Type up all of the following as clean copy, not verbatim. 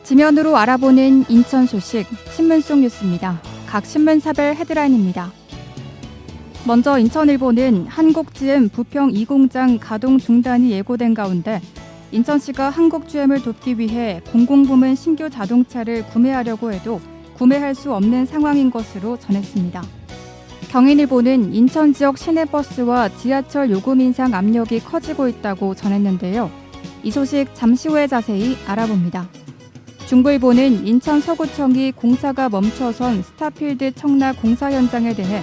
지면으로 알아보는 인천 소식 신문 속 뉴스입니다. 각 신문사별 헤드라인입니다. 먼저 인천일보는 한국GM 부평 2공장 가동 중단이 예고된 가운데 인천시가 한국GM을 돕기 위해 공공부문 신규 자동차를 구매하려고 해도 구매할 수 없는 상황인 것으로 전했습니다. 경인일보는 인천 지역 시내버스와 지하철 요금 인상 압력이 커지고 있다고 전했는데요. 이 소식 잠시 후에 자세히 알아봅니다. 중부일보는 인천 서구청이 공사가 멈춰선 스타필드 청라 공사 현장에 대해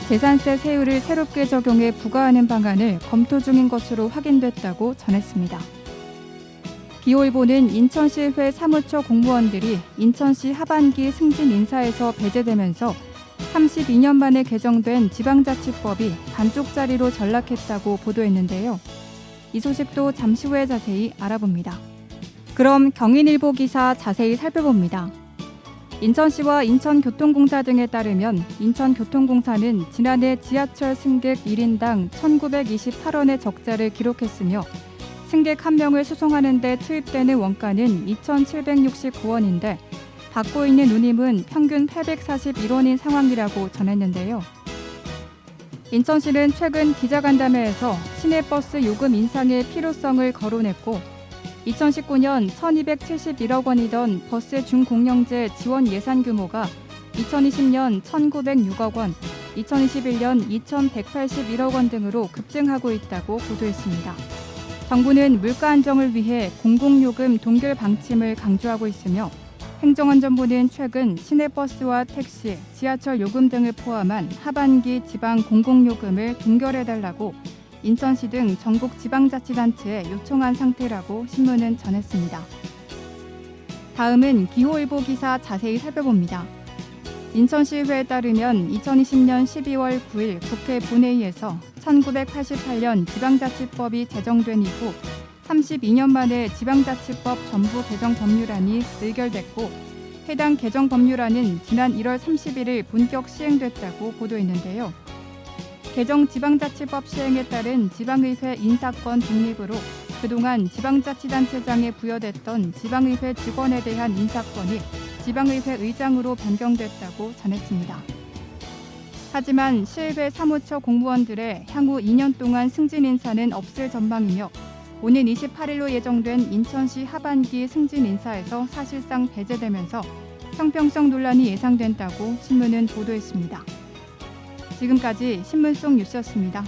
재산세 세율을 새롭게 적용해 부과하는 방안을 검토 중인 것으로 확인됐다고 전했습니다. 기호일보는 인천시의회 사무처 공무원들이 인천시 하반기 승진 인사에서 배제되면서 32년 만에 개정된 지방자치법이 반쪽짜리로 전락했다고 보도했는데요. 이 소식도 잠시 후에 자세히 알아봅니다. 그럼 경인일보 기사 자세히 살펴봅니다. 인천시와 인천교통공사 등에 따르면 인천교통공사는 지난해 지하철 승객 1인당 1,928원의 적자를 기록했으며 승객 1명을 수송하는 데 투입되는 원가는 2,769원인데 받고 있는 운임은 평균 841원인 상황이라고 전했는데요. 인천시는 최근 기자간담회에서 시내버스 요금 인상의 필요성을 거론했고 2019년 1,271억 원이던 버스 중공영제 지원 예산 규모가 2020년 1,906억 원, 2021년 2,181억 원 등으로 급증하고 있다고 보도했습니다. 정부는 물가 안정을 위해 공공요금 동결 방침을 강조하고 있으며 행정안전부는 최근 시내버스와 택시, 지하철 요금 등을 포함한 하반기 지방 공공요금을 동결해달라고 인천시 등 전국 지방자치단체에 요청한 상태라고 신문은 전했습니다. 다음은 기호일보 기사 자세히 살펴봅니다. 인천시의회에 따르면 2020년 12월 9일 국회 본회의에서 1988년 지방자치법이 제정된 이후 32년 만에 지방자치법 전부 개정 법률안이 의결됐고 해당 개정 법률안은 지난 1월 31일 본격 시행됐다고 보도했는데요. 개정 지방자치법 시행에 따른 지방의회 인사권 독립으로 그동안 지방자치단체장에 부여됐던 지방의회 직원에 대한 인사권이 지방의회 의장으로 변경됐다고 전했습니다. 하지만 시의회 사무처 공무원들의 향후 2년 동안 승진 인사는 없을 전망이며 오는 28일로 예정된 인천시 하반기 승진 인사에서 사실상 배제되면서 형평성 논란이 예상된다고 신문은 보도했습니다. 지금까지 신문 속 뉴스였습니다.